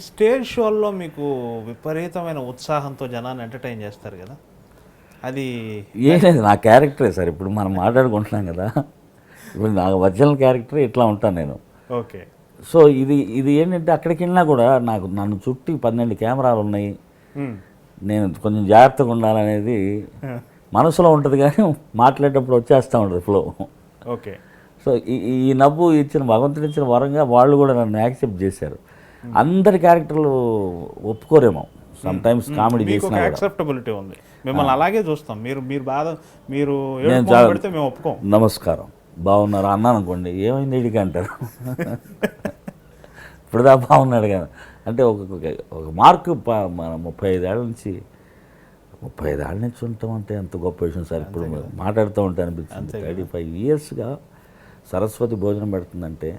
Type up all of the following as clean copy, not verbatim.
Stage షోల్లో మీకు విపరీతమైన ఉత్సాహంతో జనాన్ని ఎంటర్టైన్ చేస్తారు కదా, అది ఏం లేదు, నా క్యారెక్టరే సార్. ఇప్పుడు మనం మాట్లాడుకుంటున్నాం కదా, ఇప్పుడు నా ఒరిజినల్ క్యారెక్టరే ఇట్లా ఉంటాను నేను. ఓకే. సో ఇది ఏంటంటే అక్కడికి వెళ్ళినా కూడా నన్ను చుట్టి 12 కెమెరాలు ఉన్నాయి, నేను కొంచెం జాగ్రత్తగా ఉండాలనేది మనసులో ఉంటుంది, కానీ మాట్లాడేటప్పుడు వచ్చేస్తూ ఉంటుంది ఫ్లో. ఓకే. సో ఈ నవ్వు ఇచ్చిన భగవంతుడు ఇచ్చిన వరంగా వాళ్ళు కూడా నన్ను యాక్సెప్ట్ చేశారు. అందరి క్యారెక్టర్లు ఒప్పుకోరేమో, సమ్ టైమ్స్ కామెడీ చేసినా యాక్సెప్టబిలిటీ ఉంది, మిమ్మల్ని అలాగే చూస్తాం. మీరు బాధ మీరు పెడితే మేము ఒప్పుకోం. నమస్కారం, బాగున్నారా అన్నాను అనుకోండి, ఏమైంది ఇడికి అంటారు. ఇప్పుడుదా బాగున్నాడు కదా అంటే ఒక మార్కు. మన 35 ఏళ్ళ నుంచి ఉంటాం అంటే ఎంత గొప్ప విషయం సార్. ఇప్పుడు మాట్లాడుతూ ఉంటే అనిపించింది 35 ఇయర్స్గా సరస్వతి భోజనం పెడుతుందంటే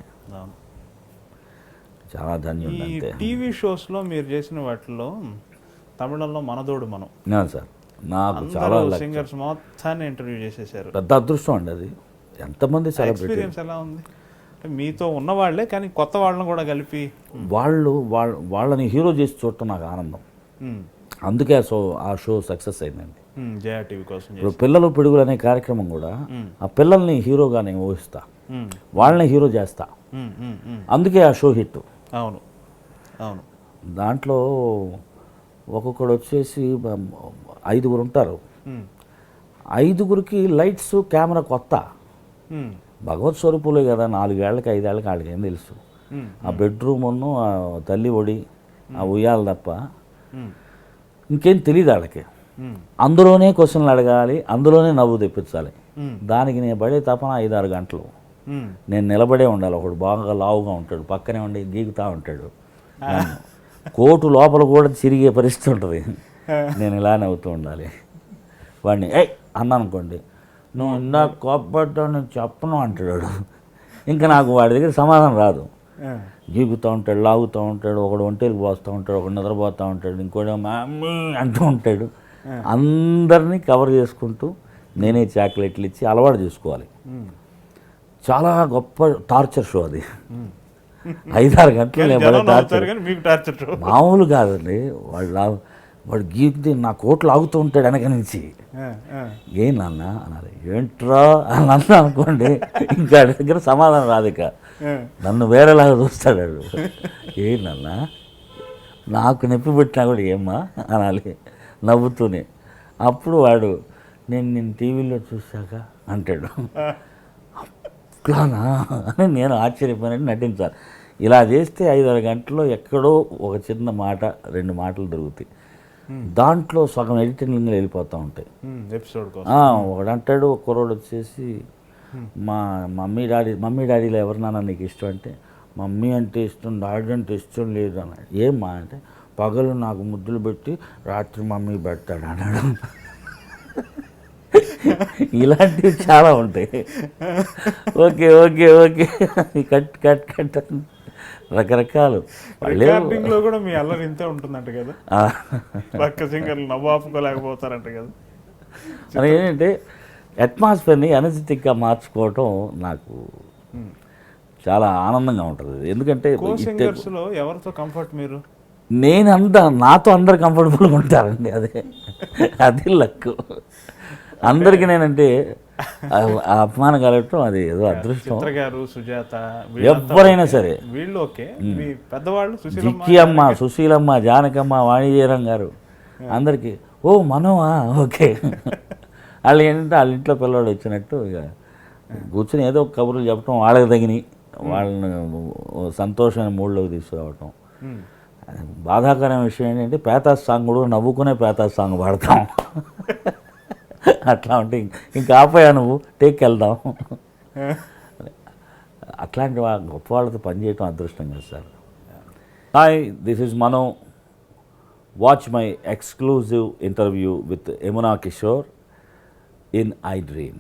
చాలా ధన్యం. అంతే. టీవీ షోస్లో మీరు చేసిన వాటిలో తమిళంలో మనదోడు మనం సార్, నాకు చాలా సింగర్స్ మొత్తాన్ని ఇంటర్వ్యూ చేసేసారు. పెద్ద అదృష్టం అండి అది. ఎంతమంది ఎక్స్పీరియన్స్ ఎలా ఉంది? మీతో ఉన్నవాళ్లే కానీ కొత్త వాళ్ళని కూడా కలిపి వాళ్ళని హీరో చేసి చూడటం నాకు ఆనందం. అందుకే ఆ షో సక్సెస్ అయిందండి. జయా టీవీ కోసం ఇప్పుడు పిల్లలు పిడుగులు అనే కార్యక్రమం కూడా ఆ పిల్లల్ని హీరోగా నేను ఊహిస్తా, వాళ్ళని హీరో చేస్తా. అందుకే ఆ షో హిట్. అవును అవును. దాంట్లో ఒక్కొక్కడు వచ్చేసి 5 ఉంటారు. 5 లైట్స్ కెమెరా కొత్త. భగవత్ స్వరూపులే కదా, 4 ఏళ్ళకి 5 ఏళ్ళకి వాళ్ళకి ఏం తెలుసు. ఆ బెడ్రూమును ఆ తల్లి ఒడి ఆ ఉయ్యాల తప్ప ఇంకేం తెలియదు వాళ్ళకి. అందులోనే క్వశ్చన్లు అడగాలి, అందులోనే నవ్వు తెప్పించాలి. దానికి నేను పడే తపన 5-6 గంటలు నేను నిలబడే ఉండాలి. ఒకడు బాగా లావుగా ఉంటాడు, పక్కనే ఉండి గీకుతూ ఉంటాడు. కోటు లోపల కూడా చిరిగే పరిస్థితి ఉంటుంది, నేను ఇలా నవ్వుతూ ఉండాలి. వాడిని అన్నాను అనుకోండి, నువ్వు ఇందాక కోప్పడ్డావు నేను చెప్పను అంటాడు. ఇంకా నాకు వాడి దగ్గర సమాధానం రాదు. గీకుతూ ఉంటాడు, లాగుతూ ఉంటాడు, ఒకడు ఒంటేలకు పోస్తూ ఉంటాడు, ఒకడు నిద్రపోతూ ఉంటాడు, ఇంకోటి మమ్మీ అంటూ ఉంటాడు. అందరినీ కవర్ చేసుకుంటూ నేనే చాక్లెట్లు ఇచ్చి అలవాటు చేసుకోవాలి. చాలా గొప్ప టార్చర్ షో అది. 5-6 గంటలు మామూలు కాదండి. వాడు గీకుతే నా కోట్లు ఆగుతూ ఉంటాడు వెనక నుంచి. ఏ నాన్న అన్నారు, ఏంట్రా అని అన్నా అనుకోండి, ఇంకా దగ్గర సమాధానం రాదు. ఇక నన్ను వేరేలాగా చూస్తాడు. ఏ నాన్న నాకు నొప్పి పెట్టినా కూడా ఏమ్మా అనాలి నవ్వుతూనే. అప్పుడు వాడు నేను టీవీలో చూశాక అంటాడు. అట్లానా అని నేను ఆశ్చర్యపోయినట్టు నటించాలి. ఇలా చేస్తే 5-6 గంటల్లో ఎక్కడో ఒక చిన్న మాట 2 మాటలు దొరుకుతాయి. దాంట్లో సగం ఎడిటింగ్లు వెళ్ళిపోతూ ఉంటాయి. ఒకడు అంటాడు, ఒక కుర్రోడు వచ్చేసి మా మమ్మీ డాడీలో ఎవరినానా నీకు ఇష్టం అంటే, మమ్మీ అంటే ఇష్టం, డాడీ అంటే ఇష్టం లేదు అన్నాడు. ఏమ్మా అంటే, పగలు నాకు ముద్దులు పెట్టి రాత్రి మమ్మీ పెడతాడు అన్నాడు. ఇలాంటివి చాలా ఉంటాయి. Okay okay okay cut cut cut రకరకాలు. రికార్డింగ్లో కూడా మీ అల్లరి ఇంతే ఉంటుందంట కదా, పక్క సింగర్లు నవ్వాపుకోలేకపోతారంట కదా. అది ఏంటంటే అట్మాస్ఫియర్ని ఎనర్జెటిక్గా మార్చుకోవటం నాకు చాలా ఆనందంగా ఉంటుంది. ఎందుకంటే సింగర్స్లో ఎవరితో కంఫర్ట్ మీరు? నాతో అందరు కంఫర్టబుల్గా ఉంటారండి. అది లక్. అందరికీ నేనంటే అపమానం కలగటం అది ఏదో అదృష్టం. ఎవరైనా సరే, జిక్కి అమ్మ, సుశీలమ్మ, జానకమ్మ, వాణిజ్యరం గారు, అందరికీ ఓ మనమా ఓకే. వాళ్ళు ఏంటంటే వాళ్ళ ఇంట్లో పిల్లవాడు వచ్చినట్టు ఇక కూర్చొని ఏదో కబుర్లు చెప్పడం, వాళ్ళకి తగిని వాళ్ళని సంతోషమైన మూడ్లోకి తీసుకురావటం. బాధాకరమైన విషయం ఏంటంటే పేతాస్ సాంగ్ కూడా నవ్వుకునే పేతాస్ సాంగ్ పాడతాం. అట్లా ఉంటే ఇంకా ఆపోయా నువ్వు టేక్ వెళ్దాం. అట్లాంటి గొప్ప వాళ్ళతో పనిచేయటం అదృష్టం కదా sir. Hi, this is Mano. Watch my exclusive interview with Yamuna Kishore in I dream.